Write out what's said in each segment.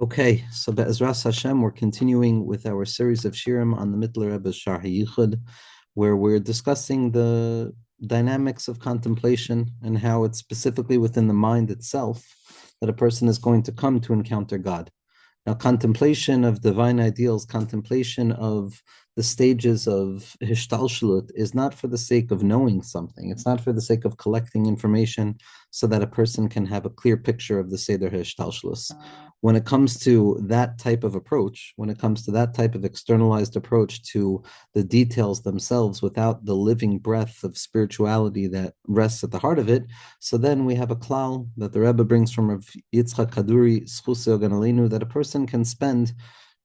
Okay, so Be'ezras Hashem, we're continuing with our series of shirim on the Mitteler Rebbe's Shaar HaYichud, where we're discussing the dynamics of contemplation and how it's specifically within the mind itself that a person is going to come to encounter God. Now, contemplation of divine ideals, contemplation of the stages of Hishtalshalut is not for the sake of knowing something. It's not for the sake of collecting information so that a person can have a clear picture of the Seder Hishtalshalus. When it comes to that type of approach, when it comes to that type of externalized approach to the details themselves without the living breath of spirituality that rests at the heart of it, so then we have a klal that the Rebbe brings from Rav Yitzchak Kaduri, Schusei Ogan Aleinu, that a person can spend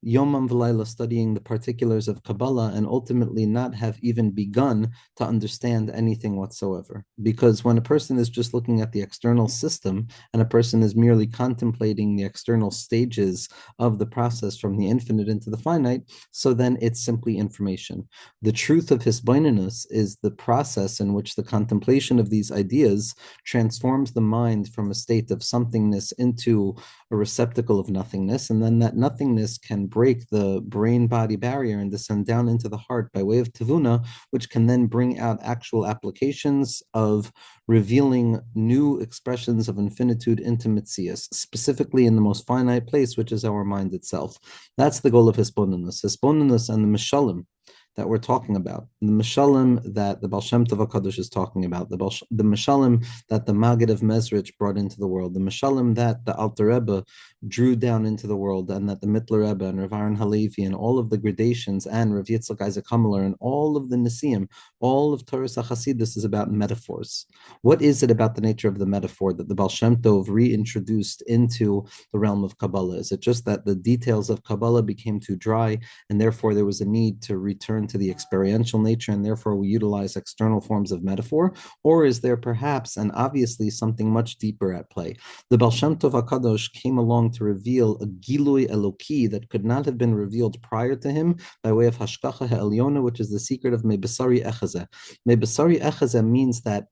Yomam V'Laila studying the particulars of Kabbalah and ultimately not have even begun to understand anything whatsoever. Because when a person is just looking at the external system and a person is merely contemplating the external stages of the process from the infinite into the finite, so then it's simply information. The truth of hisbaininus is the process in which the contemplation of these ideas transforms the mind from a state of somethingness into a receptacle of nothingness, and then that nothingness can break the brain-body barrier and descend down into the heart by way of tavuna, which can then bring out actual applications of revealing new expressions of infinitude into mitzias, specifically in the most finite place, which is our mind itself. That's the goal of hisbonenus. Hisbonenus and the mishalim that we're talking about, the Mishalim that the Baal Shem Tov HaKadosh is talking about, the Mishalim that the Maggid of Mezrich brought into the world, the Mishalim that the Alter Rebbe drew down into the world, and that the Mitteler Rebbe and Rav Aaron Halevi and all of the gradations and Rav Yitzchak Isaac Hamler and all of the Nisim, all of Torah HaChasidus is about metaphors. What is it about the nature of the metaphor that the Baal Shem Tov reintroduced into the realm of Kabbalah? Is it just that the details of Kabbalah became too dry and therefore there was a need to return to the experiential nature and therefore we utilize external forms of metaphor? Or is there perhaps and obviously something much deeper at play? The Baal Shem Tov HaKadosh came along to reveal a Gilui Eloki that could not have been revealed prior to him by way of Hashkacha Ha'elyona, which is the secret of Mebesari Echazeh. Mebesari Echazeh means that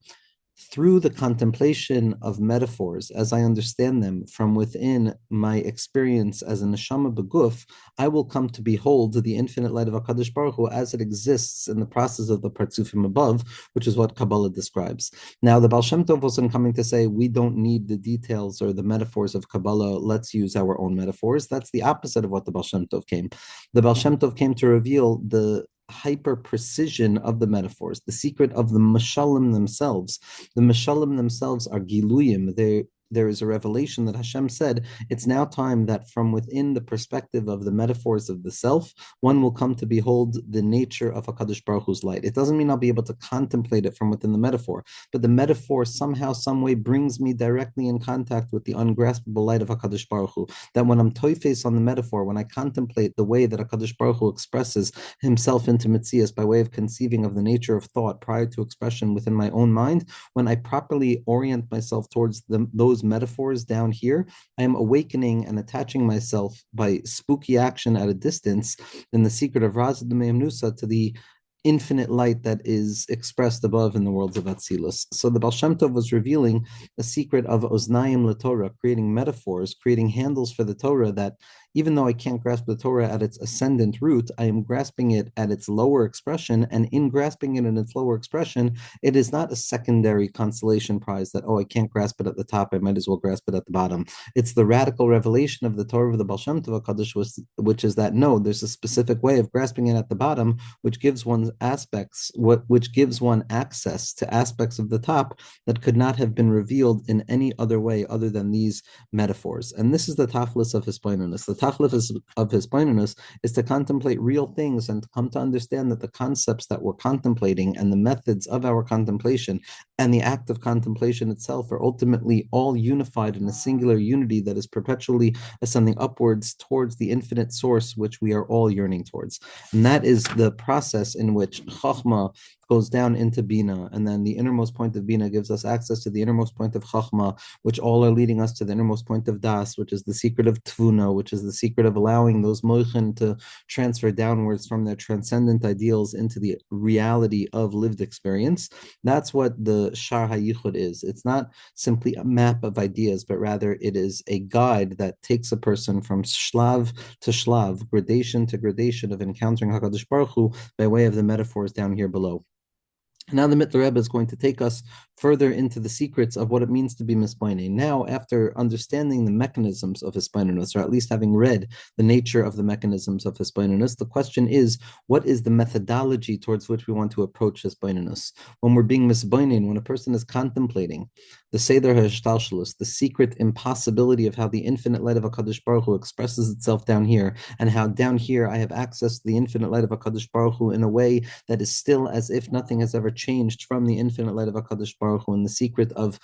through the contemplation of metaphors, as I understand them from within my experience as a neshama beguf, I will come to behold the infinite light of HaKadosh Baruch Hu as it exists in the process of the partzufim above, which is what Kabbalah describes. Now, the Baal Shem Tov wasn't coming to say we don't need the details or the metaphors of Kabbalah, let's use our own metaphors. That's the opposite of what the Baal Shem Tov came. The Baal Shem Tov came to reveal the hyper precision of the metaphors, the secret of the mashalim themselves. The mashalim themselves are giluyim. There is a revelation that Hashem said, it's now time that from within the perspective of the metaphors of the self, one will come to behold the nature of HaKadosh Baruch Hu's light. It doesn't mean I'll be able to contemplate it from within the metaphor, but the metaphor somehow, some way brings me directly in contact with the ungraspable light of HaKadosh Baruch Hu. That when I'm toifes on the metaphor, when I contemplate the way that HaKadosh Baruch Hu expresses himself into Metzias by way of conceiving of the nature of thought prior to expression within my own mind, when I properly orient myself towards those metaphors down here, I am awakening and attaching myself by spooky action at a distance in the secret of Razad Nusa to the infinite light that is expressed above in the worlds of Atzilus. So the Baal Shem Tov was revealing a secret of Oznayim LaTorah, creating metaphors, creating handles for the Torah that even though I can't grasp the Torah at its ascendant root, I am grasping it at its lower expression. And in grasping it in its lower expression, it is not a secondary consolation prize that, oh, I can't grasp it at the top, I might as well grasp it at the bottom. It's the radical revelation of the Torah of the Baal Shem Tov HaKadosh, which is that, no, there's a specific way of grasping it at the bottom, which gives one aspects, which gives one access to aspects of the top that could not have been revealed in any other way other than these metaphors. And this is the tachlis of hisbonenus. The tachlis of hisbonenus is to contemplate real things and to come to understand that the concepts that we're contemplating and the methods of our contemplation and the act of contemplation itself are ultimately all unified in a singular unity that is perpetually ascending upwards towards the infinite source which we are all yearning towards. And that is the process in which Chachma goes down into Bina, and then the innermost point of Bina gives us access to the innermost point of Chachma, which all are leading us to the innermost point of Das, which is the secret of Tvuna, which is the secret of allowing those moichin to transfer downwards from their transcendent ideals into the reality of lived experience. That's what the Shaar HaYichud is. It's not simply a map of ideas, but rather it is a guide that takes a person from shlav to shlav, gradation to gradation of encountering HaKadosh Baruch Hu by way of the metaphors down here below. Now the Mitteler Rebbe is going to take us further into the secrets of what it means to be mispointing. Now, after understanding the mechanisms of hispoinenus, or at least having read the nature of the mechanisms of hispoinenus, the question is, what is the methodology towards which we want to approach hispoinenus? When we're being mispoining, when a person is contemplating the Seder HaHishtalshelus, the secret impossibility of how the infinite light of HaKadosh Baruch Hu expresses itself down here, and how down here I have access to the infinite light of HaKadosh Baruch Hu in a way that is still as if nothing has ever changed from the infinite light of HaKadosh Baruch Hu, and the secret of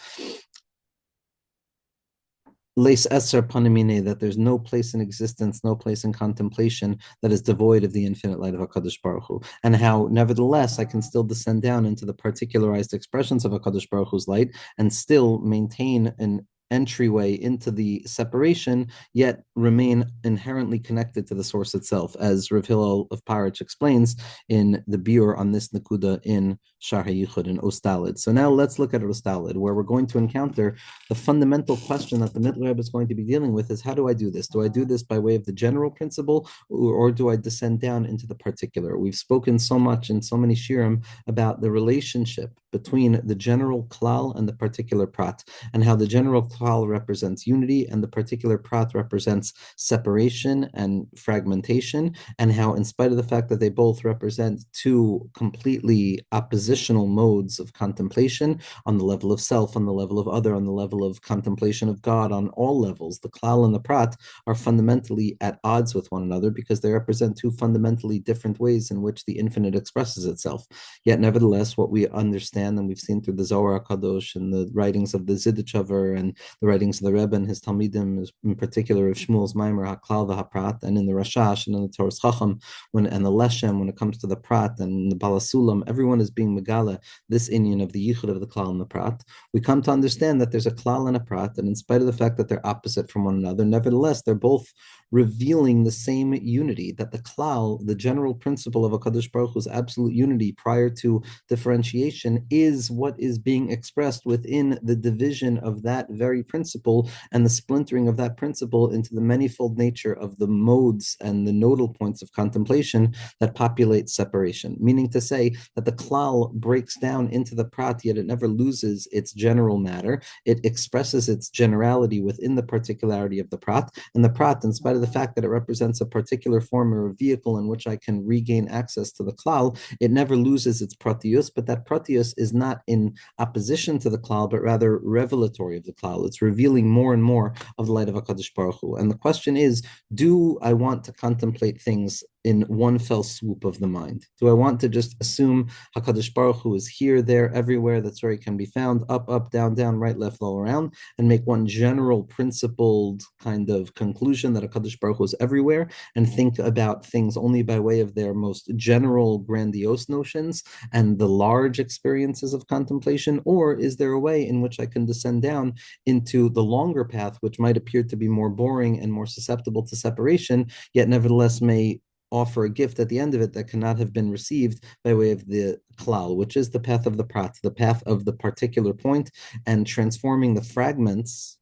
Leis Eser Panimine, that there's no place in existence, no place in contemplation that is devoid of the infinite light of HaKadosh Baruch Hu, and how nevertheless I can still descend down into the particularized expressions of HaKadosh Baruch Hu's light and still maintain an entryway into the separation, yet remain inherently connected to the source itself, as Rav Hillel of Parich explains in the biur on this Nakuda in Shaar HaYichud in Ostalid. So now let's look at Ostalid, where we're going to encounter the fundamental question that the Mitteler Rebbe is going to be dealing with is, how do I do this? Do I do this by way of the general principle, or do I descend down into the particular? We've spoken so much in so many shirim about the relationship between the general klal and the particular prat, and how the general klal represents unity and the particular prat represents separation and fragmentation, and how in spite of the fact that they both represent two completely oppositional modes of contemplation on the level of self, on the level of other, on the level of contemplation of God, on all levels, the klal and the prat are fundamentally at odds with one another because they represent two fundamentally different ways in which the infinite expresses itself. Yet nevertheless, what we understand and we've seen through the Zohar HaKadosh and the writings of the Zidichover and the writings of the Rebbe and his Talmidim, in particular of Shmuel's Maimer HaKlal v'HaPrat, and in the Rashash and in the Torah Chacham, and the Leshem, when it comes to the Prat and the Balasulam, everyone is being Megala, this Inyan of the Yichud of the Klal and the Prat. We come to understand that there's a Klal and a Prat, and in spite of the fact that they're opposite from one another, nevertheless, they're both revealing the same unity, that the klal, the general principle of HaKadosh Baruch Hu's absolute unity prior to differentiation, is what is being expressed within the division of that very principle and the splintering of that principle into the manifold nature of the modes and the nodal points of contemplation that populate separation. Meaning to say that the klal breaks down into the prat, yet it never loses its general matter. It expresses its generality within the particularity of the prat, and the prat, in spite of the fact that it represents a particular form or a vehicle in which I can regain access to the klal, it never loses its pratius, but that pratius is not in opposition to the klal, but rather revelatory of the klal. It's revealing more and more of the light of HaKadosh Baruch Hu. And the question is, do I want to contemplate things in one fell swoop of the mind? Do I want to just assume HaKadosh Baruch Hu is here, there, everywhere that's where he can be found, up, down, right, left, all around, and make one general principled kind of conclusion that HaKadosh Baruch Hu is everywhere, and think about things only by way of their most general, grandiose notions and the large experiences of contemplation? Or is there a way in which I can descend down into the longer path, which might appear to be more boring and more susceptible to separation, yet nevertheless may offer a gift at the end of it that cannot have been received by way of the klal, which is the path of the prat, the path of the particular point, and transforming the fragments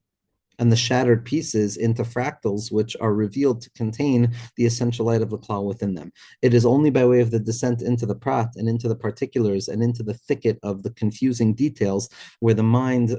and the shattered pieces into fractals, which are revealed to contain the essential light of the klal within them. It is only by way of the descent into the prat and into the particulars and into the thicket of the confusing details where the mind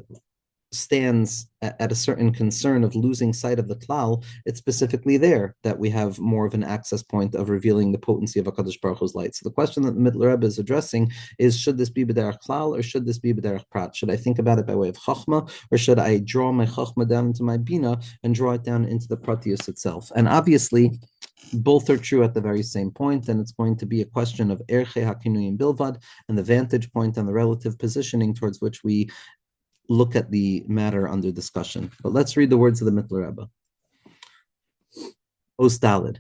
stands at a certain concern of losing sight of the klal. It's specifically there that we have more of an access point of revealing the potency of HaKadosh Baruch Hu's light. So the question that the Mitteler Rebbe is addressing is, should this be b'derech klal or should this be b'derech prat? Should I think about it by way of chachma, or should I draw my chachma down into my bina and draw it down into the pratius itself? And obviously, both are true at the very same point, and it's going to be a question of erche hakinuyim bilvad and the vantage point and the relative positioning towards which we look at the matter under discussion. But let's read the words of the Mitteler Rebbe. Ostalid.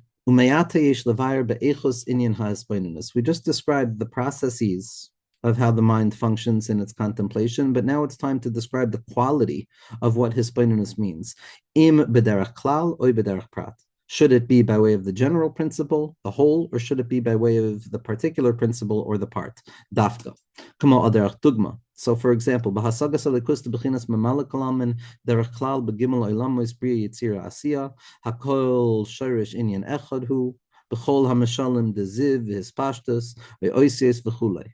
We just described the processes of how the mind functions in its contemplation, but now it's time to describe the quality of what hispainus means. Im b'derech klal oy b'derech prat. Should it be by way of the general principle, the whole, or should it be by way of the particular principle or the part? Dafka. Kamo aderech dugma. So, for example, b'hasagas alikus bechinas mamala kalamin derech klal begimel olam moisbriya yitzira asiya hakol shirish inyan echad hu b'chol hamishalim deziv v'hispashtus ve'oisies v'chulei.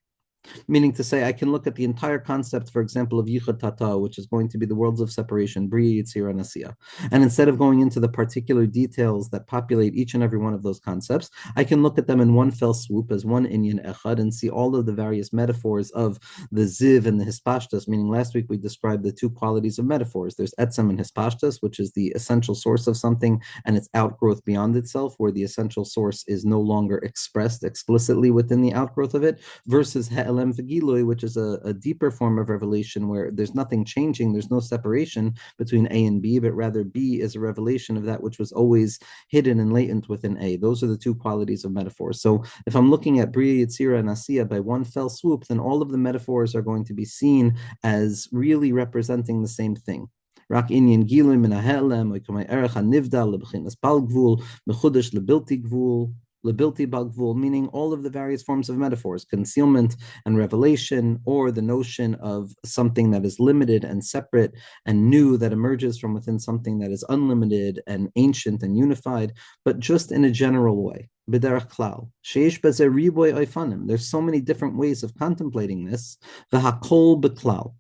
Meaning to say, I can look at the entire concept, for example, of Yichud Tata, which is going to be the worlds of separation, Bria, Yitzira, and Asiya. And instead of going into the particular details that populate each and every one of those concepts, I can look at them in one fell swoop as one Inyan Echad and see all of the various metaphors of the Ziv and the Hispashtas, meaning last week we described the two qualities of metaphors. There's Etzem and Hispashtas, which is the essential source of something and its outgrowth beyond itself, where the essential source is no longer expressed explicitly within the outgrowth of it, versus He'elem v'gilui, which is a deeper form of revelation where there's nothing changing, there's no separation between A and B, but rather B is a revelation of that which was always hidden and latent within A. Those are the two qualities of metaphors. So if I'm looking at Bria, Yitzira, and Asiya by one fell swoop, then all of the metaphors are going to be seen as really representing the same thing. Rak inyan gilui min ha'elem, oikamay erech ha'nivdal, lebechinas bal gvul, mechudesh lebilti gvul, Labilti bagvul, meaning all of the various forms of metaphors, concealment and revelation, or the notion of something that is limited and separate and new that emerges from within something that is unlimited and ancient and unified, but just in a general way. B'derech klal, sheish bezer riboy oifanim. There's so many different ways of contemplating this. V'hakol b'klal.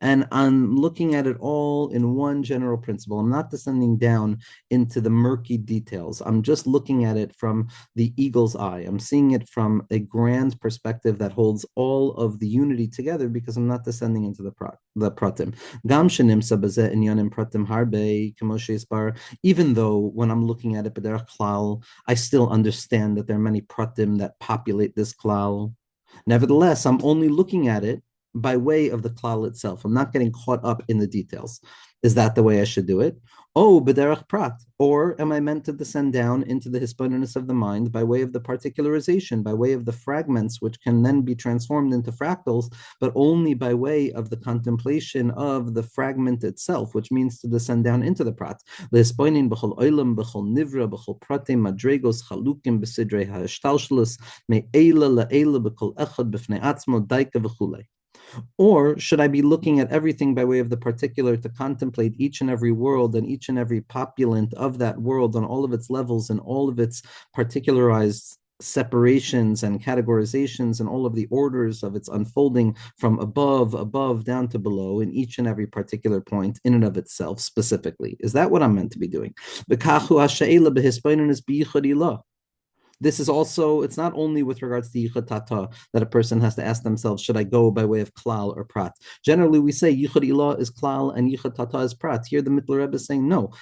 And I'm looking at it all in one general principle. I'm not descending down into the murky details. I'm just looking at it from the eagle's eye. I'm seeing it from a grand perspective that holds all of the unity together because I'm not descending into the pratim. Gam shenimsa b'zeh inyanim pratim harbe k'moshe bar. Even though when I'm looking at it b'derech klal, I still understand that there are many pratim that populate this klal. Nevertheless, I'm only looking at it by way of the klal itself. I'm not getting caught up in the details. Is that the way I should do it? Oh, b'derech prat. Or am I meant to descend down into the hispanus of the mind by way of the particularization, by way of the fragments, which can then be transformed into fractals, but only by way of the contemplation of the fragment itself, which means to descend down into the prat. Le'hispoinin b'chol oilam, b'chol nivra, b'chol pratim, madregos, chalukim, b'sidrei ha'eshtalshlus, me'ela la'ela, b'chol echad, b'fnei atzmo, daika, v'chulei. Or should I be looking at everything by way of the particular to contemplate each and every world and each and every populant of that world on all of its levels and all of its particularized separations and categorizations and all of the orders of its unfolding from above, down to below in each and every particular point in and of itself specifically? Is that what I'm meant to be doing? This is also, it's not only with regards to Yichud Tata that a person has to ask themselves, should I go by way of Klal or Prat? Generally, we say Yichud Ilah is Klal and Yichud Tata is Prat. Here, the Mitteler Rebbe is saying, no,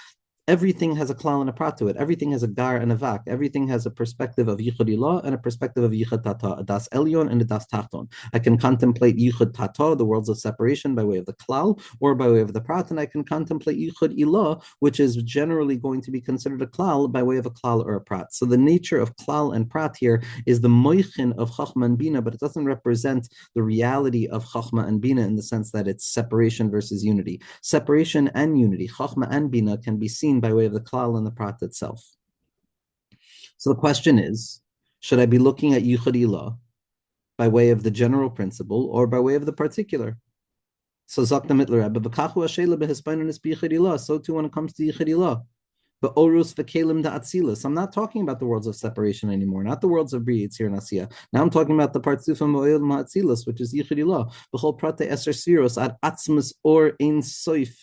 everything has a klal and a prat to it. Everything has a gar and a vak. Everything has a perspective of yichud ilah and a perspective of yichud tata, a das elyon and a das tachton. I can contemplate yichud tata, the worlds of separation, by way of the klal or by way of the prat, and I can contemplate yichud ilah, which is generally going to be considered a klal by way of a klal or a prat. So the nature of klal and prat here is the moichin of chachma and bina, but it doesn't represent the reality of chachma and bina in the sense that it's separation versus unity. Separation and unity, chachma and bina, can be seen by way of the klal and the prat itself. So the question is, should I be looking at yichud ilah by way of the general principle or by way of the particular? So Zok the Mitteler Rebbe, v'kachu ha'shela b'hispainus b'yichud ilah. So too when it comes to yichud ilah. But orus v'kelim da'atzilas. I'm not talking about the worlds of separation anymore, not the worlds of Bria, Yitzir, and Asiya. Now I'm talking about the partzufim v'oil ma'atzilas, which is yichud ilah. B'chol prate eser siros ad atzmus or ein soif.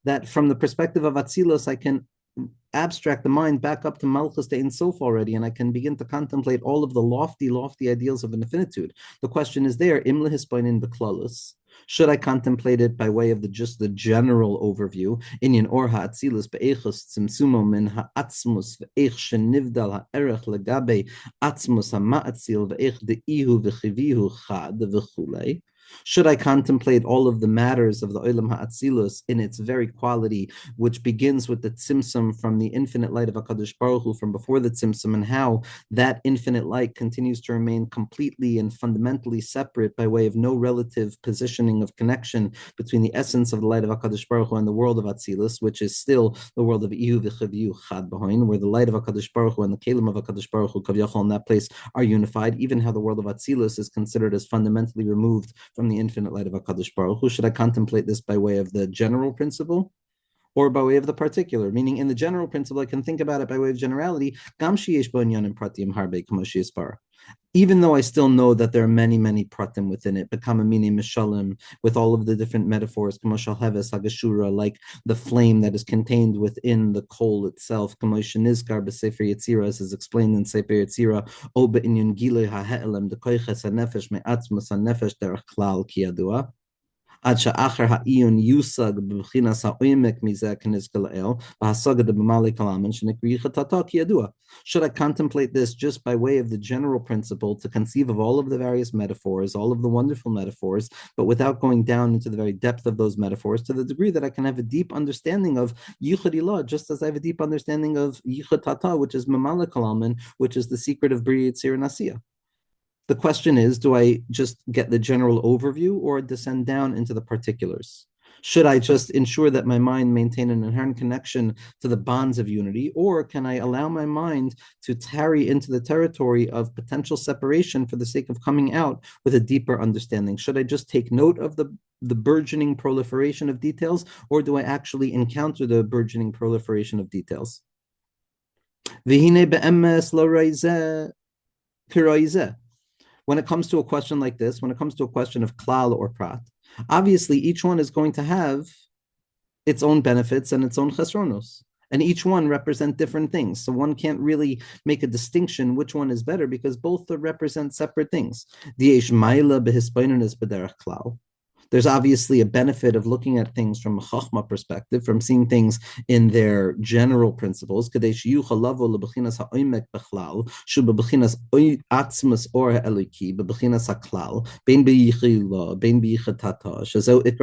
That from the perspective of Atzilus, I can abstract the mind back up to Malchus to Ein Sof already, and I can begin to contemplate all of the lofty ideals of infinitude. The question is there, Imle Hispainin Beklalus. Should I contemplate it by way of just the general overview? Inyan or ha'atzilus be'echus tzimsumo min ha'atzmus ve'ech shenivdal ha'erech legabe atzmus ha'ma'atzil ve'ech de'ihu v'chivihu chad v'chulei. Should I contemplate all of the matters of the Olam Ha'atzilus in its very quality, which begins with the tzimtzum from the infinite light of HaKadosh Baruch Hu from before the tzimtzum, and how that infinite light continues to remain completely and fundamentally separate by way of no relative positioning of connection between the essence of the light of HaKadosh Baruch Hu and the world of Atzilus, which is still the world of Iyu v'Chaviyu Chad B'Hoin, where the light of HaKadosh Baruch Hu and the Kelim of HaKadosh Baruch Hu Kavyachol in that place are unified, even how the world of Atzilus is considered as fundamentally removed from the infinite light of HaKadosh Baruch Hu. Should I contemplate this by way of the general principle or by way of the particular? Meaning, in the general principle, I can think about it by way of generality. Even though I still know that there are many, many pratim within it, bekamamini mishalim, with all of the different metaphors, kamashal heves hagashura, like the flame that is contained within the coal itself, kamosha nizkar b'sefer Yetzira, as is explained in Sefer Yetzira, o be'inyan gilei ha'e'elem dekoiches ha'nefesh me'atzmas ha'nefesh derech klal ki yadua. עד שאחר העיון יושג בבחינת העומק מזה כנזכר לאל, והשגה דבמלא כלאמן שנקריא חטאתו כידוע. Should I contemplate this just by way of the general principle to conceive of all of the various metaphors, all of the wonderful metaphors, but without going down into the very depth of those metaphors to the degree that I can have a deep understanding of Yichud Ilah, just as I have a deep understanding of Yichud Tata, which is Mamala Kalaman, which is the secret of Bri Yitzir and Asiya. The question is, do I just get the general overview or descend down into the particulars? Should I just ensure that my mind maintain an inherent connection to the bonds of unity, or can I allow my mind to tarry into the territory of potential separation for the sake of coming out with a deeper understanding? Should I just take note of the burgeoning proliferation of details, or do I actually encounter the burgeoning proliferation of details? When it comes to a question like this, when it comes to a question of klal or prat, obviously each one is going to have its own benefits and its own chesronos, and each one represent different things. So one can't really make a distinction which one is better because both represent separate things. There's obviously a benefit of looking at things from a chachma perspective, from seeing things in their general principles. So it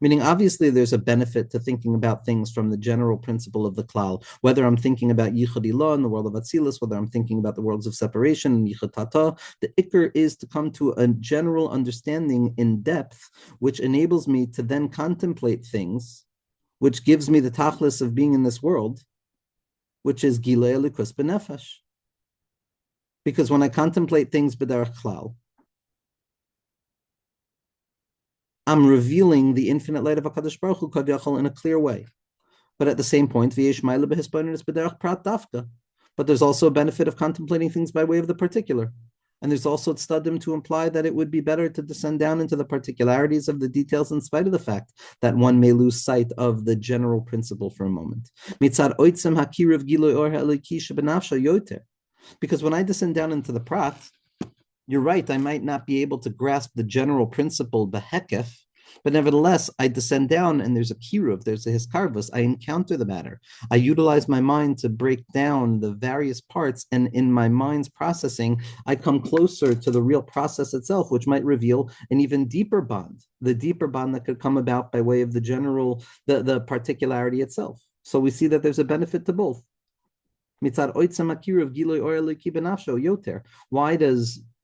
Meaning, obviously, there's a benefit to thinking about things from the general principle of the klal, whether I'm thinking about Yichud Ilah in the world of Atzilus, whether I'm thinking about the worlds of separation in Yichud Tata. The ikr is to come to a general understanding in depth, which enables me to then contemplate things, which gives me the tachlis of being in this world, which is Gilei Elikus B'Nefesh. Because when I contemplate things b'derech klal, I'm revealing the infinite light of HaKadosh Baruch Hu Kavyachol in a clear way. But at the same point, but there's also a benefit of contemplating things by way of the particular. And there's also tzadim to imply that it would be better to descend down into the particularities of the details in spite of the fact that one may lose sight of the general principle for a moment. Because when I descend down into the prat, you're right, I might not be able to grasp the general principle, the hekef, but nevertheless, I descend down and there's a kiruv, there's a hiskarvus, I encounter the matter. I utilize my mind to break down the various parts, and in my mind's processing, I come closer to the real process itself, which might reveal an even deeper bond, the deeper bond that could come about by way of the general, the particularity itself. So we see that there's a benefit to both. Why does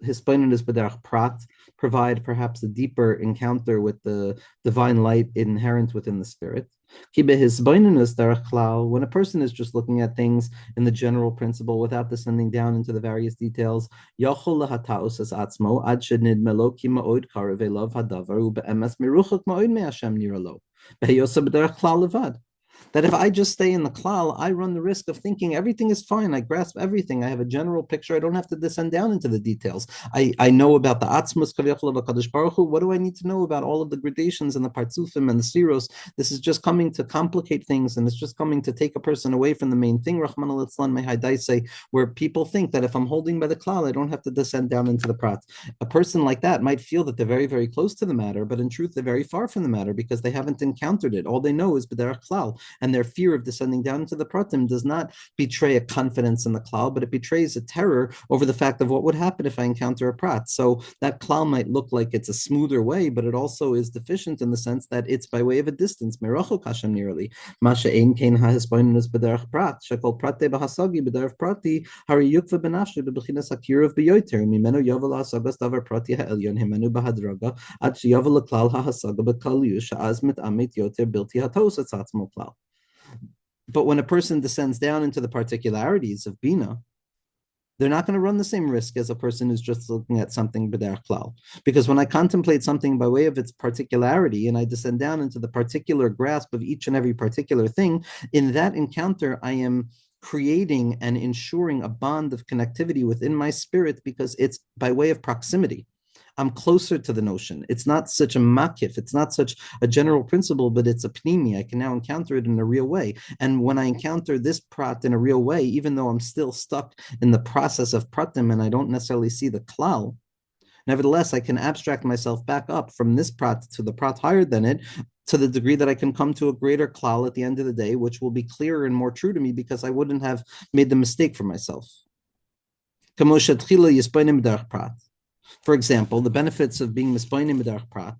Hispainus B'derech Prat provide perhaps a deeper encounter with the divine light inherent within the spirit? When a person is just looking at things in the general principle without descending down into the various details, that if I just stay in the klal, I run the risk of thinking everything is fine. I grasp everything. I have a general picture. I don't have to descend down into the details. I know about the atzmus kaviyachol of HaKadosh Baruch Hu. What do I need to know about all of the gradations and the partzufim and the siros? This is just coming to complicate things, and it's just coming to take a person away from the main thing, Rahman al-Islam Mehadaisei, where people think that if I'm holding by the klal, I don't have to descend down into the prat. A person like that might feel that they're very, very close to the matter, but in truth, they're very far from the matter because they haven't encountered it. All they know is b'derech klal. and their fear of descending down into the pratim does not betray a confidence in the klal, but it betrays a terror over the fact of what would happen if I encounter a prat. So that klal might look like it's a smoother way, but it also is deficient in the sense that it's by way of a distance. Merachok Hashem nearly. Masha ein kein hahispoinus b'derech prat, shekol prate b'hasagi b'derech prati, hari yukva b'nafshe b'bechinas hakirav b'yoter, mimenu yovel hasagas davar prati ha'elyon himenu b'hadraga, ad sheyovel l'klal hahasaga b'klal yush, az mit amit yoter bilti hatos atzatzmo klal. But when a person descends down into the particularities of Bina, they're not going to run the same risk as a person who's just looking at something b'derech klal. Because when I contemplate something by way of its particularity and I descend down into the particular grasp of each and every particular thing, in that encounter, I am creating and ensuring a bond of connectivity within my spirit because it's by way of proximity. I'm closer to the notion. It's not such a makif, it's not such a general principle, but it's a pnimi. I can now encounter it in a real way. And when I encounter this prat in a real way, even though I'm still stuck in the process of pratim and I don't necessarily see the klal, nevertheless, I can abstract myself back up from this prat to the prat higher than it, to the degree that I can come to a greater klal at the end of the day, which will be clearer and more true to me because I wouldn't have made the mistake for myself. For example, the benefits of being mispoinim b'derech prat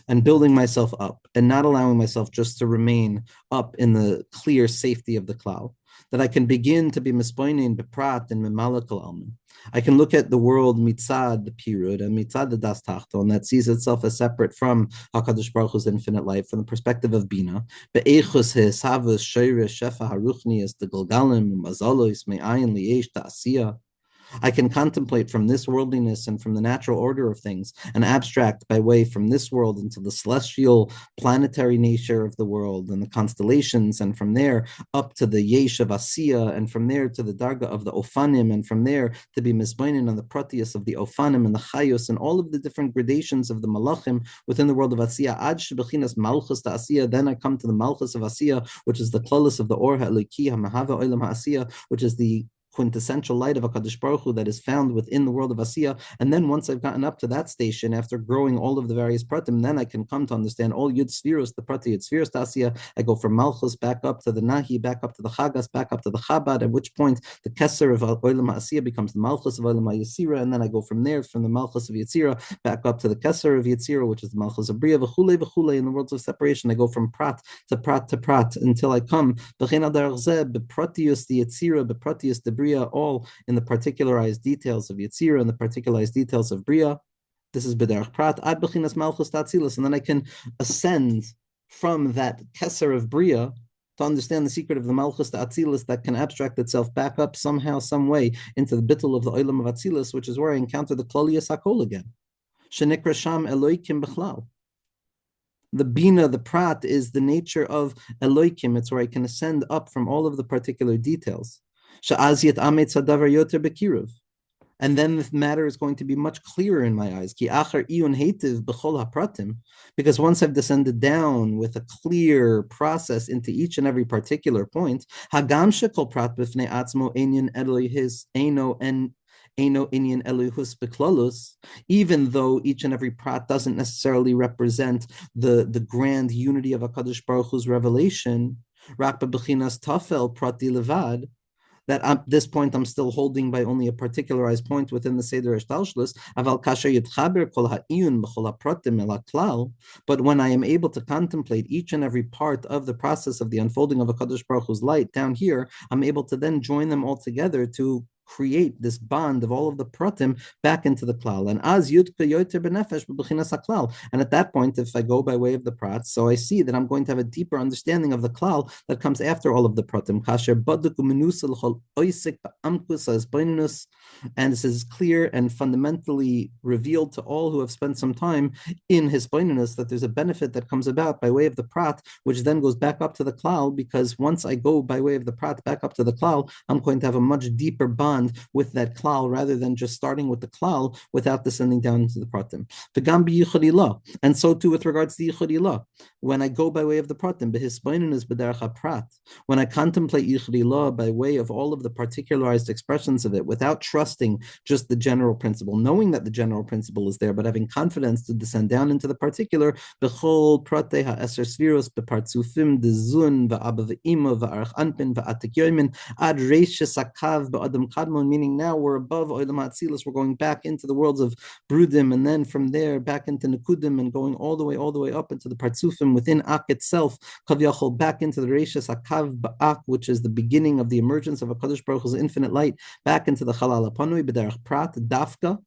and building myself up and not allowing myself just to remain up in the clear safety of the klal, that I can begin to be mispoinim b'prat and mimalak alman. I can look at the world mitzad the pirud and mitzad the das tachton that sees itself as separate from HaKadosh Baruch Hu's infinite life from the perspective of Bina. Be'echus hesavus shayrish shefa haruchnius the galgalim mazalos me'ayin liyesh ta'asiyah. I can contemplate from this worldliness and from the natural order of things and abstract by way from this world into the celestial planetary nature of the world and the constellations, and from there up to the yesh of Asiya, and from there to the darga of the ofanim, and from there to be misbainin on the proteus of the ofanim and the chayos and all of the different gradations of the malachim within the world of Asiya. Ad shebechinas malchus to Asiya, then I come to the malchus of Asiya, which is the klalis of the or ha'eliki ha'mahava olam ha'asiya, which is the quintessential light of HaKadosh Baruch Hu that is found within the world of Asiya. And then once I've gotten up to that station, after growing all of the various pratim, then I can come to understand all Yud Sfiros, the Prati Yud Sfiros to Asiya. I go from Malchus back up to the Nahi, back up to the Chagas, back up to the Chabad, at which point the Keser of Olam HaAsiya becomes the Malchus of Olam HaYetzira, and then I go from there, from the Malchus of Yetzira, back up to the Keser of Yetzira, which is the Malchus of Bria, v'chule v'chule, in the worlds of separation. I go from Prat to Prat to Prat until I come, B'chein adar zeh, b'Pratius the Yetzira, b'Pratius the Bria, all in the particularized details of Yetzira and the particularized details of Bria. This is B'derech Prat, ad b'chinas Malchus Tatzilus, and then I can ascend from that Keser of Bria to understand the secret of the Malchus Tatzilus that can abstract itself back up somehow, some way into the bittul of the Olam of Atzilus, which is where I encounter the Kloliyas HaKol again. Shenikra Sham Eloikim B'chlal. The Bina, the Prat, is the nature of Eloikim. It's where I can ascend up from all of the particular details. And then the matter is going to be much clearer in my eyes. Because once I've descended down with a clear process into each and every particular point, even though each and every prat doesn't necessarily represent the grand unity of HaKadosh Baruch Hu's revelation, that at this point I'm still holding by only a particularized point within the Seder Eshtalshlus. But when I am able to contemplate each and every part of the process of the unfolding of HaKadosh Baruch Hu's light down here, I'm able to then join them all together to create this bond of all of the pratim back into the klal. And as yud yoter benefesh b'bechinas haklal. And at that point, if I go by way of the prat, so I see that I'm going to have a deeper understanding of the klal that comes after all of the pratim. Kasher baduk u'menusel chol oisik ba'amkus as b'inus. And this is clear and fundamentally revealed to all who have spent some time in his b'inus that there's a benefit that comes about by way of the prat, which then goes back up to the klal, because once I go by way of the prat back up to the klal, I'm going to have a much deeper bond bond with that klal rather than just starting with the klal without descending down into the pratim. And so too with regards to yichud ilah. When I go by way of the pratim, when I contemplate yichud ilah by way of all of the particularized expressions of it, without trusting just the general principle, knowing that the general principle is there, but having confidence to descend down into the particular, b'chol pratei ha'eser sviros b'partzufim dezun v'abba v'ima v'arach anpin v'atik yomin ad reishes akav b'adam kadmon, meaning now we're above olam ha'atzilus, we're going back into the worlds of brudim, and then from there back into nekudim, and going all the way up into the partzufim within Ak itself, kavyachol, back into the reishes akav ba'ak, which is the beginning of the emergence of a Kadosh Baruch Hu's infinite light, back into the Chalal HaPanui b'derech prat dafka.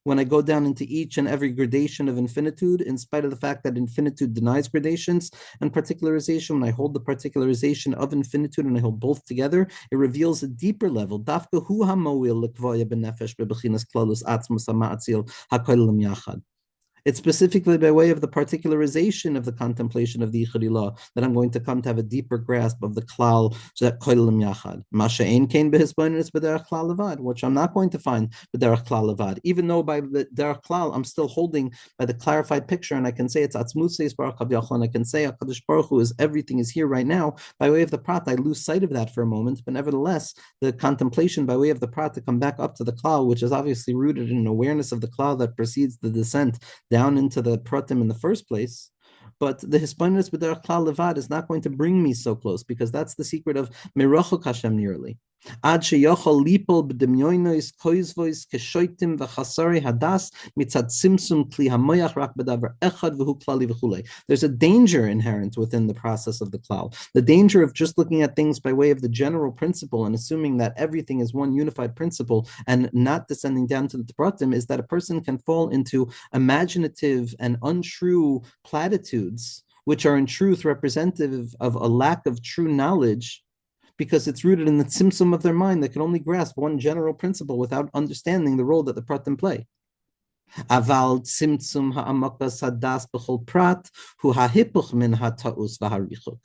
When I go down into each and every gradation of infinitude, in spite of the fact that infinitude denies gradations and particularization, when I hold the particularization of infinitude and I hold both together, it reveals a deeper level. Dafka hu hamoil l'kvoya b'nefesh b'bechinas klalus atzmus ha'ma'atzil ha'kolim yachad. It's specifically by way of the particularization of the contemplation of the Yichud Ilah that I'm going to come to have a deeper grasp of the klal, that koilim yachad. Masha ein kein behisbonenus b'derech klal levad, which I'm not going to find b'derech klal levad. Even though by the derech klal I'm still holding by the clarified picture, and I can say it's atzmuseis baruch havyachol, and I can say HaKadosh Baruch Hu is everything is here right now. By way of the prat, I lose sight of that for a moment, but nevertheless, the contemplation by way of the prat to come back up to the klal, which is obviously rooted in an awareness of the klal that precedes the descent down into the pratim in the first place. But the hispanis b'derech klal levad is not going to bring me so close, because that's the secret of merachok Hashem nearly. Ad sheyochol lipol b'demyonos koizvois keshoitim v'chasari hadas mitzad simsum kli hamoyach rak b'davar echad v'hu klali v'chulei. There's a danger inherent within the process of the klal. The danger of just looking at things by way of the general principle and assuming that everything is one unified principle and not descending down to the pratim is that a person can fall into imaginative and untrue platitudes, which are in truth representative of a lack of true knowledge, because it's rooted in the tzimtzum of their mind that can only grasp one general principle without understanding the role that the pratim play. Aval tzimtzum ha'amakas hadas b'chol prat hu hahipuch min ha'ta'us v'harichuk.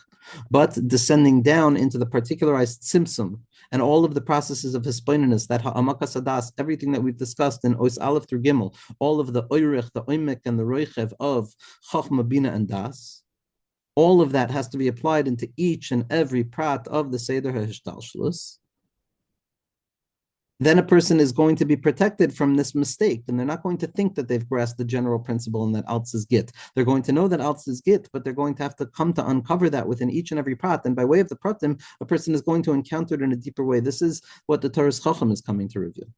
But descending down into the particularized tzimtzum and all of the processes of hispainus, that ha'amakas hadas, everything that we've discussed in Ois Aleph through Gimel, all of the oirich, the oimek, and the roichev of chochma, bina, and das, all of that has to be applied into each and every prat of the Seder HaHishtalshlus. Then a person is going to be protected from this mistake, and they're not going to think that they've grasped the general principle and that Alts is Git. They're going to know that Alts is Git, but they're going to have to come to uncover that within each and every prat. And by way of the pratim, a person is going to encounter it in a deeper way. This is what the Torah's Chacham is coming to reveal.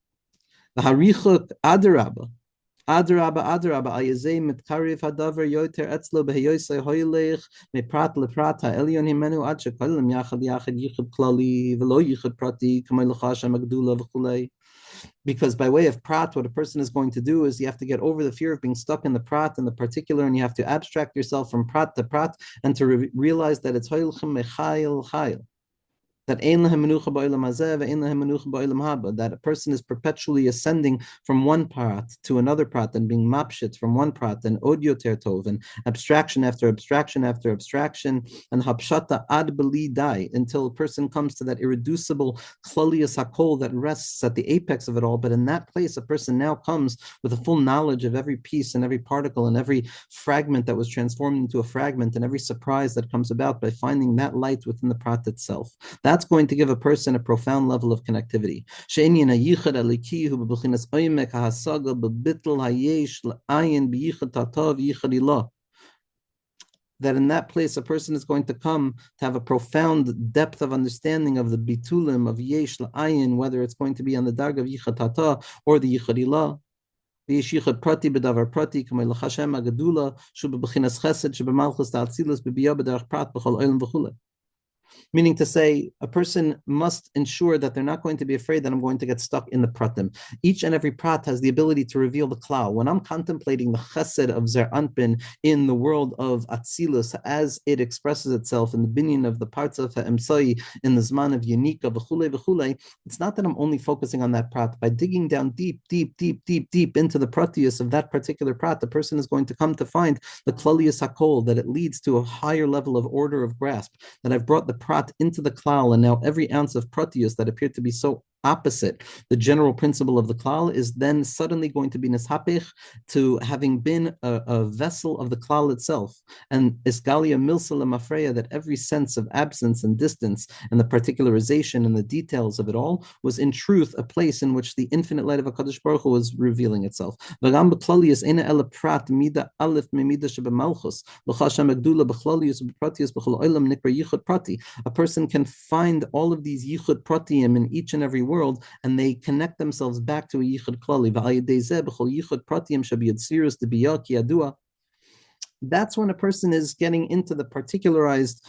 The Harichuk Adarabah. Adraba, ayazei mitkariv hadavar yoter etzlo beheyoisei hoylech meprat leprat ha'elyon himenu ad shekalim yachad yichud klali v'lo yichud prati kamei l'chashem agdula v'chulei. Because by way of prat, what a person is going to do is you have to get over the fear of being stuck in the prat and the particular, and you have to abstract yourself from prat to prat and to realize that it's hoylchem mechayil chayil. That that a person is perpetually ascending from one prat to another prat and being mapshit from one prat and audio tertov and abstraction after abstraction after abstraction and hapshata ad beli dai, until a person comes to that irreducible klalius hakol that rests at the apex of it all. But in that place, a person now comes with a full knowledge of every piece and every particle and every fragment that was transformed into a fragment and every surprise that comes about by finding that light within the prat itself. That's going to give a person a profound level of connectivity. That in that place, a person is going to come to have a profound depth of understanding of the bitulim of yesh la'ayin, whether it's going to be on the darg of yichud tata or the yichud ilah. Yichud prati b'davar prati kamei l'chashem agadula shu b'bechinas chesed shu b'malchus ta'atzilus b'biyah b'derech prat b'chol olam v'chulei. Meaning to say, a person must ensure that they're not going to be afraid that I'm going to get stuck in the pratim. Each and every prat has the ability to reveal the klal. When I'm contemplating the chesed of Zer Anpin in the world of Atzilus, as it expresses itself in the binyan of the parts of Ha'emsai, in the zman of Yanika, v'chulei v'chulei, it's not that I'm only focusing on that prat. By digging down deep into the pratius of that particular prat, the person is going to come to find the klalius hakol, that it leads to a higher level of order of grasp, that I've brought the prat into the klal, and now every ounce of pratius that appeared to be so opposite the general principle of the klal is then suddenly going to be nishapich to having been a vessel of the klal itself. And isgalia milsa lemafreya, that every sense of absence and distance and the particularization and the details of it all was in truth a place in which the infinite light of HaKadosh Baruch Hu was revealing itself. V'gam b'klalius ena ela prat mida aleph memida shebemalchus l'chashem agdula b'klalius b'pratius b'chol olam nikra yichud prati. A person can find all of these yichud pratiim in each and every world, and they connect themselves back to a yichud klali. V'ayidei zeh b'chol yichud pratiim shabiyatzirus debiya ki yadua. That's when a person is getting into the particularized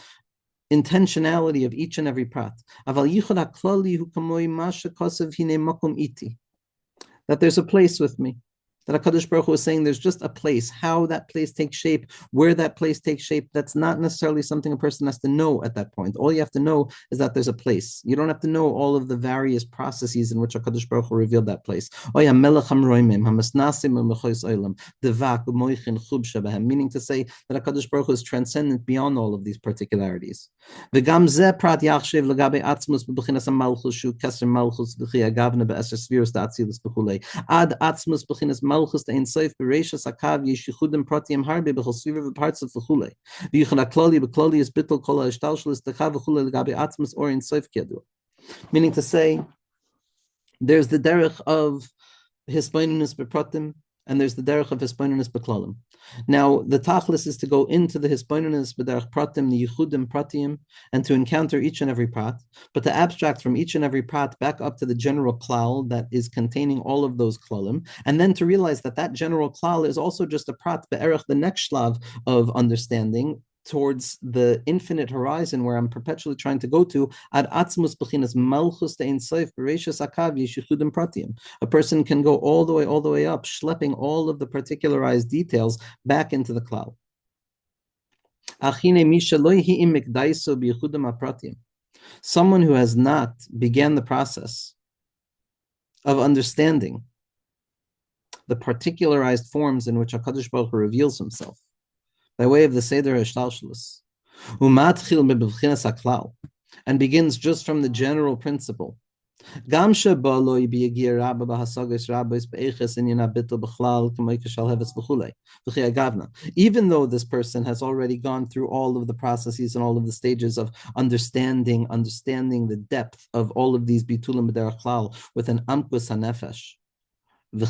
intentionality of each and every prat. Aval yichud haklali hu kamoi masha kosev hine makom iti. That there's a place with me. That HaKadosh Baruch Hu is saying there's just a place. How that place takes shape, where that place takes shape, that's not necessarily something a person has to know at that point. All you have to know is that there's a place. You don't have to know all of the various processes in which HaKadosh Baruch Hu revealed that place. Meaning to say that HaKadosh Baruch Hu is transcendent beyond all of these particularities. Ad atzmus b'chinas malchus the insoif bereishas akav yeshichudim pratiim harbe b'chol sviva v'parts of v'chulei v'yichud haklali b'klali is bittul kol ha'ishtalshelis techav v'chulei l'gabe atzmus or insoif kedu. Meaning to say, there's the derech of hisbonenus b'pratim, and there's the derech of hisbonenus b'klalim. Now, the tachlis is to go into the hisbonenus b'derech pratim, the yichudim pratim, and to encounter each and every prat, but to abstract from each and every prat back up to the general klal that is containing all of those klalim, and then to realize that that general klal is also just a prat be'erech, the next shlav of understanding, towards the infinite horizon where I'm perpetually trying to go to. Ad atzmus b'chinas malchus de'in soif bereishas akav yeshichudim pratim. A person can go all the way up, schlepping all of the particularized details back into the cloud. Someone who has not began the process of understanding the particularized forms in which HaKadosh Baruch Hu reveals himself, by way of the Seder Hashtalshelus, and begins just from the general principle. Even though this person has already gone through all of the processes and all of the stages of understanding the depth of all of these bitulim b'derech klal with an amkus hanefesh, lo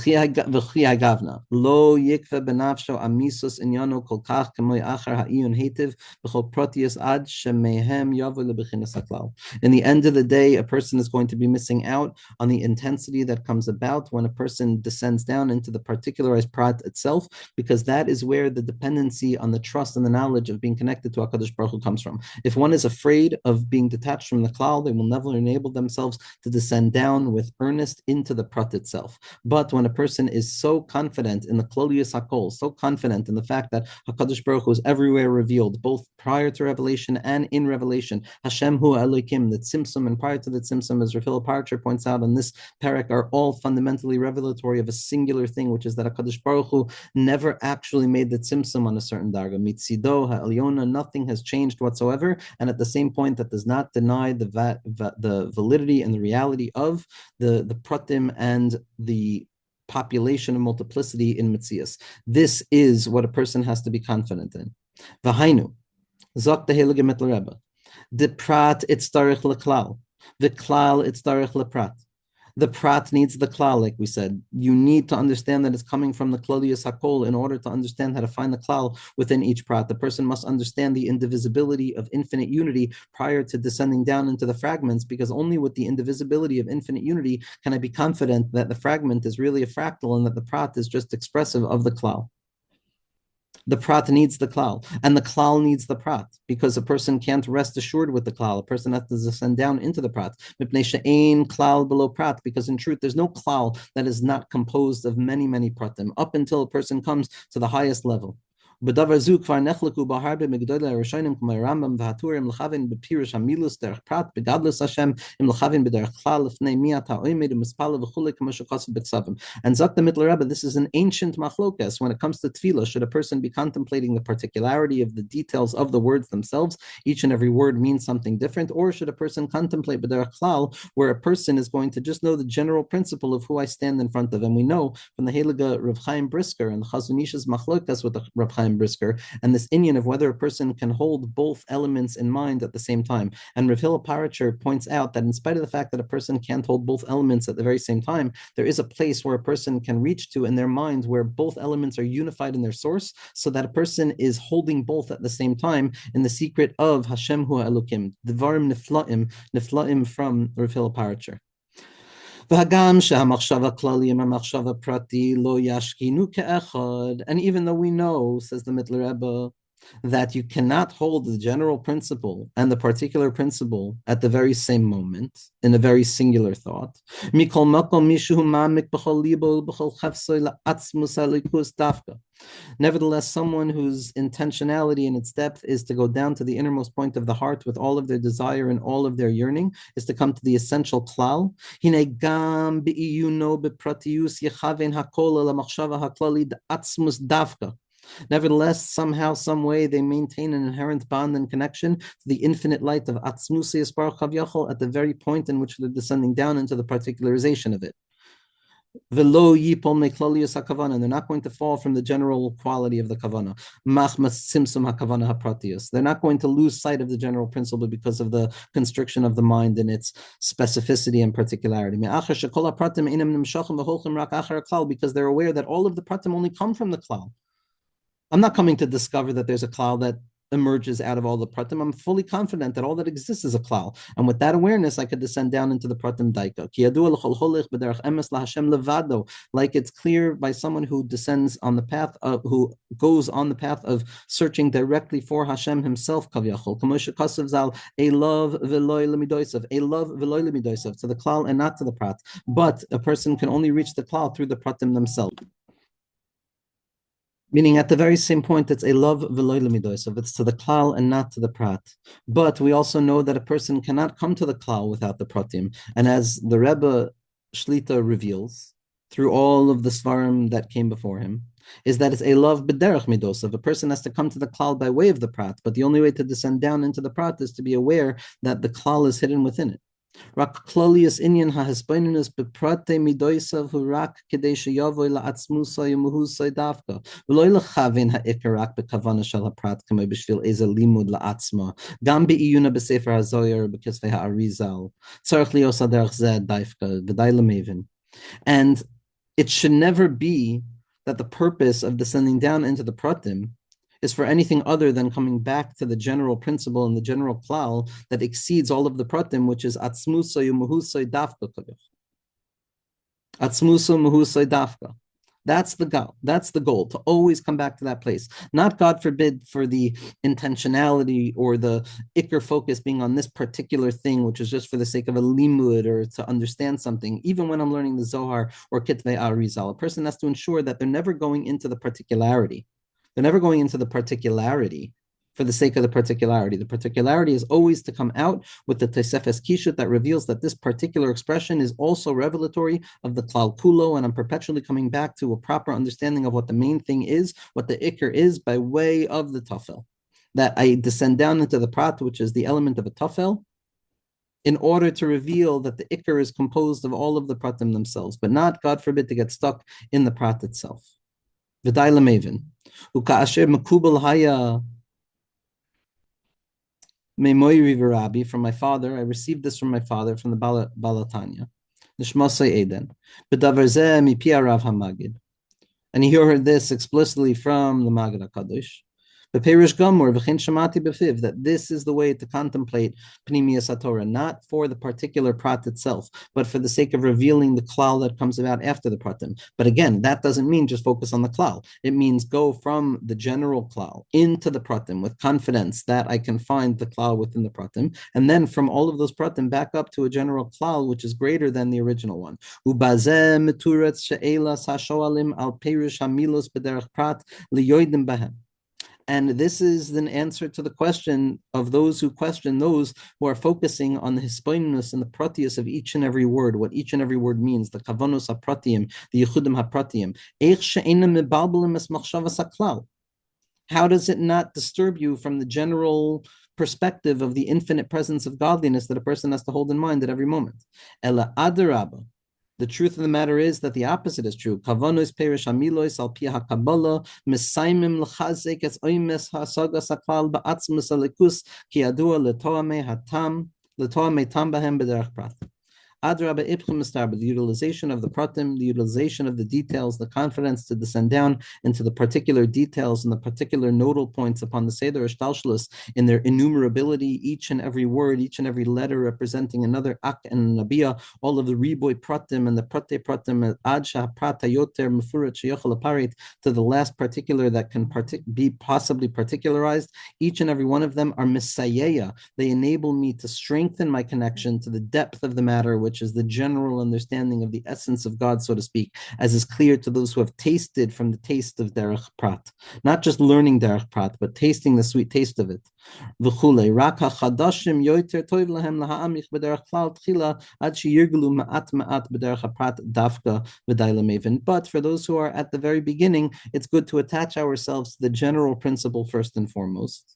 yikve benafsho amisus inyano kol kach kemoy achar ha'iyun hetiv b'chol protius ad shemehem yavu lebechinas haklal. In the end of the day, a person is going to be missing out on the intensity that comes about when a person descends down into the particularized prat itself, because that is where the dependency on the trust and the knowledge of being connected to HaKadosh Baruch Hu comes from. If one is afraid of being detached from the klal, they will never enable themselves to descend down with earnest into the prat itself. But when a person is so confident in the klolius hakol, so confident in the fact that HaKadosh Baruch Hu is everywhere revealed, both prior to revelation and in revelation, Hashem hu Elokim, the tzimtzum, and prior to the tzimtzum, as Raphael Parcher points out on this parak, are all fundamentally revelatory of a singular thing, which is that HaKadosh Baruch Hu never actually made the tzimtzum on a certain darga. Mitzido ha'elyona, nothing has changed whatsoever, and at the same point, that does not deny the validity and the reality of the pratim and the population and multiplicity in Metzias. This is what a person has to be confident in. V'hainu, zok the Heilige Mitteler Rebbe, the prat itzarich leklal, the klal itzarich leprat. The prat needs the klal, like we said. You need to understand that it's coming from the klolius hakol in order to understand how to find the klal within each prat. The person must understand the indivisibility of infinite unity prior to descending down into the fragments, because only with the indivisibility of infinite unity can I be confident that the fragment is really a fractal and that the prat is just expressive of the klal. The prat needs the klal, and the klal needs the prat, because a person can't rest assured with the klal. A person has to descend down into the prat. Mipnei she'ein klal below prat, because in truth, there's no klal that is not composed of many, many pratim, up until a person comes to the highest level. בדבר זו כבר נחלקו בהרבה מגדולי הראשונים כמו הרמב"ם והטורים לכוון בפירוש המילוס דרך פרט בגדלוס השם אם לכוון בדרך כלל לפני מיית העומד ומספלה וכולי כמו שכתוב בכתבים. And Zok the Mitteler Rebbe, this is an ancient machlokas when it comes to tefillah. Should a person be contemplating the particularity of the details of the words themselves? Each and every word means something different. Or should a person contemplate b'derech klal, where a person is going to just know the general principle of who I stand in front of? And we know from the Heilige Rav Chaim Brisker and the Chazon Ish's machlokas with the Rav Chaim Brisker, and this inyan of whether a person can hold both elements in mind at the same time. And Rav Hillel Paracher points out that in spite of the fact that a person can't hold both elements at the very same time, there is a place where a person can reach to in their mind where both elements are unified in their source, so that a person is holding both at the same time in the secret of Hashem Hu Elokim, Devarim Niflaim from Rav Hillel Paracher. And even though we know, says the Mitteler Rebbe, that you cannot hold the general principle and the particular principle at the very same moment in a very singular thought. Nevertheless, someone whose intentionality and its depth is to go down to the innermost point of the heart with all of their desire and all of their yearning, is to come to the essential klal. Nevertheless, somehow, some way, they maintain an inherent bond and connection to the infinite light of Atzmusi Yisbarach Chav at the very point in which they're descending down into the particularization of it. Velo yipol meklolius hakavana. They're not going to fall from the general quality of the kavana. Machmas simsum hakavana hapratius. They're not going to lose sight of the general principle because of the constriction of the mind and its specificity and particularity. Because they're aware that all of the pratim only come from the klal. I'm not coming to discover that there's a klal that emerges out of all the pratim. I'm fully confident that all that exists is a klal. And with that awareness, I could descend down into the pratim daika. Like it's clear by someone who descends on the path of, who goes on the path of searching directly for Hashem himself, kavyachol. A love v'loy lemidoisav, to the klal and not to the prat. But a person can only reach the klal through the pratim themselves. Meaning at the very same point, it's a love v'loy lemidoisav. It's to the klal and not to the prat. But we also know that a person cannot come to the klal without the pratim. And as the Rebbe Shlita reveals, through all of the svarim that came before him, is that it's a love b'derech midosav. A person has to come to the klal by way of the prat, but the only way to descend down into the prat is to be aware that the klal is hidden within it. Rak klolius inyan hahesbaininus beprate midoisav hu rak kedei sheyavoy la'atzmusay umuhusay dafka v'loy lechavin ha'ikar rak bekavana shel haprat kamei b'shvil eze limud la'atzma gam be'iyuna b'sefer hazoyer b'kesvei ha'arizal tzarich lios haderech zeh daifka v'day lemevin. And it should never be that the purpose of descending down into the pratim is for anything other than coming back to the general principle and the general klal that exceeds all of the pratim, which is atzmusa yumuhusay dafka. Atzmusa muhusay dafka. That's the goal. That's the goal, to always come back to that place. Not, God forbid, for the intentionality or the ikr focus being on this particular thing, which is just for the sake of a limud or to understand something. Even when I'm learning the Zohar or Kitvei Arizal, a person has to ensure that they're never going into the particularity. They're never going into the particularity for the sake of the particularity. The particularity is always to come out with the Tosefes Kishut that reveals that this particular expression is also revelatory of the Klal Kulo, and I'm perpetually coming back to a proper understanding of what the main thing is, what the Iker is, by way of the Tafel. That I descend down into the Prat, which is the element of a Tafel, in order to reveal that the Iker is composed of all of the Pratim themselves, but not, God forbid, to get stuck in the Prat itself. V'day lemevin. Uka'asher mekubal haya memoiri v'rabi, from my father. I received this from my father, from the Balatanya. Nishmasay Eden. B'davar zeh mipi Rav HaMagid. And he heard this explicitly from the Magid HaKadosh. That this is the way to contemplate Pnimiyas HaTorah, not for the particular prat itself, but for the sake of revealing the klal that comes about after the pratim. But again, that doesn't mean just focus on the klal. It means go from the general klal into the pratim with confidence that I can find the klal within the pratim, and then from all of those pratim back up to a general klal which is greater than the original one. Ubazeh meturetz she'elas hashoalim al perish hamilos b'derech prat liyoidim bahem. And this is an answer to the question of those who question those who are focusing on the hispainus and the pratius of each and every word, what each and every word means, the kavanos hapratiim, the yichudim hapratiim. How does it not disturb you from the general perspective of the infinite presence of godliness that a person has to hold in mind at every moment? Ela adarabba. The truth of the matter is that the opposite is true. Kavanos perish amilois al pia hakabala misaimim l'chazek es oimes hasagas haklal ba'atzmus alikus ki adua letoame hatam letoame tam bahem b'derech prat. Adraba Ibchim Mistarba, the utilization of the pratim, the utilization of the details, the confidence to descend down into the particular details and the particular nodal points upon the Seder Ashtalshalis in their innumerability, each and every word, each and every letter representing another Ak and Nabiyah, all of the Riboy pratim and the prate pratim, Adsha Prata Yoter Mefurat Sheyochel Aparit, to the last particular that can be possibly particularized. Each and every one of them are Messiah. They enable me to strengthen my connection to the depth of the matter, which is the general understanding of the essence of God, so to speak, as is clear to those who have tasted from the taste of Derech Prat. Not just learning Derech Prat, but tasting the sweet taste of it. But for those who are at the very beginning, it's good to attach ourselves to the general principle first and foremost.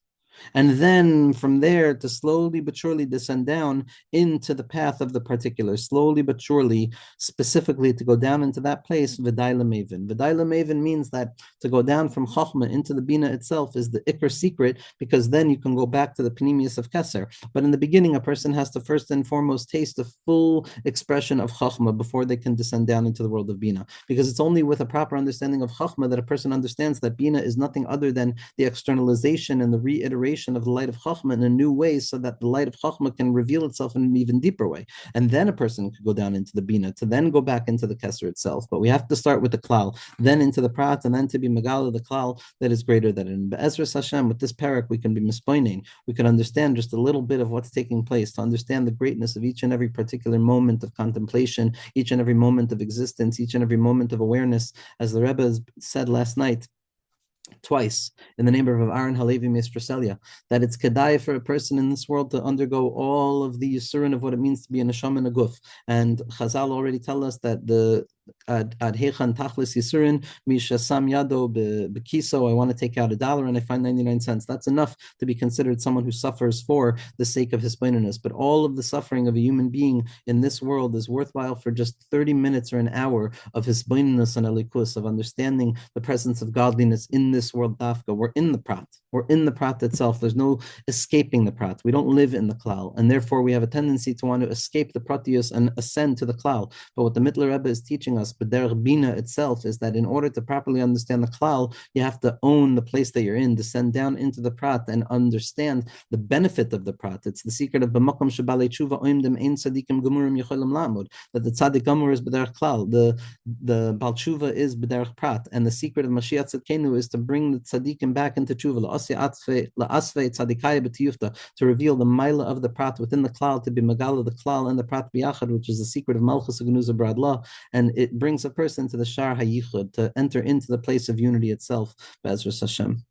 And then from there to slowly but surely descend down into the path of the particular, slowly but surely, specifically to go down into that place, V'daila Maven. V'daila Maven means that to go down from Chochmah into the Bina itself is the Iker secret, because then you can go back to the Panemius of Keser. But in the beginning, a person has to first and foremost taste the full expression of Chochmah before they can descend down into the world of Bina. Because it's only with a proper understanding of Chochmah that a person understands that Bina is nothing other than the externalization and the reiteration of the light of Chachma in a new way, so that the light of Chachma can reveal itself in an even deeper way. And then a person could go down into the Bina to then go back into the Kesser itself. But we have to start with the Klal, then into the Prat, and then to be Megala, the Klal that is greater than it. In Be'ezras Hashem, with this parak, we can be mispoining. We can understand just a little bit of what's taking place, to understand the greatness of each and every particular moment of contemplation, each and every moment of existence, each and every moment of awareness. As the Rebbe said last night, twice in the name of Aaron Halevi Mestreselia, that it's kedai for a person in this world to undergo all of the yisurin of what it means to be a neshama and a guf. And Chazal already tell us that the ad hechan tachlis yisurin mishasam yado bekiso. I want to take out $1 and I find 99 cents. That's enough to be considered someone who suffers for the sake of his hisbonenus. But all of the suffering of a human being in this world is worthwhile for just 30 minutes or an hour of his hisbonenus and alikus, of understanding the presence of godliness in this world. Dafka, we're in the prat. We're in the prat itself. There's no escaping the prat. We don't live in the klal, and therefore we have a tendency to want to escape the pratius and ascend to the klal. But what the Mitteler Rebbe is teaching us, b'derech bina itself, is that in order to properly understand the klal, you have to own the place that you're in, descend down into the prat, and understand the benefit of the prat. It's the secret of b'makom shebalei tshuva oimdim ein tzadikim gemurim yecholim lamud, that the tzadik gamur is b'derech klal, the bal tshuva is b'derech prat, and the secret of Mashiach Tzidkenu is to bring the tzadikim back into tshuva, to reveal the maila of the prat within the klal, to be magala the klal and the prat biyachad, which is the secret of malchus genuza bradla, and it brings a person to the Shaar HaYichud, to enter into the place of unity itself. Be'ezras Hashem.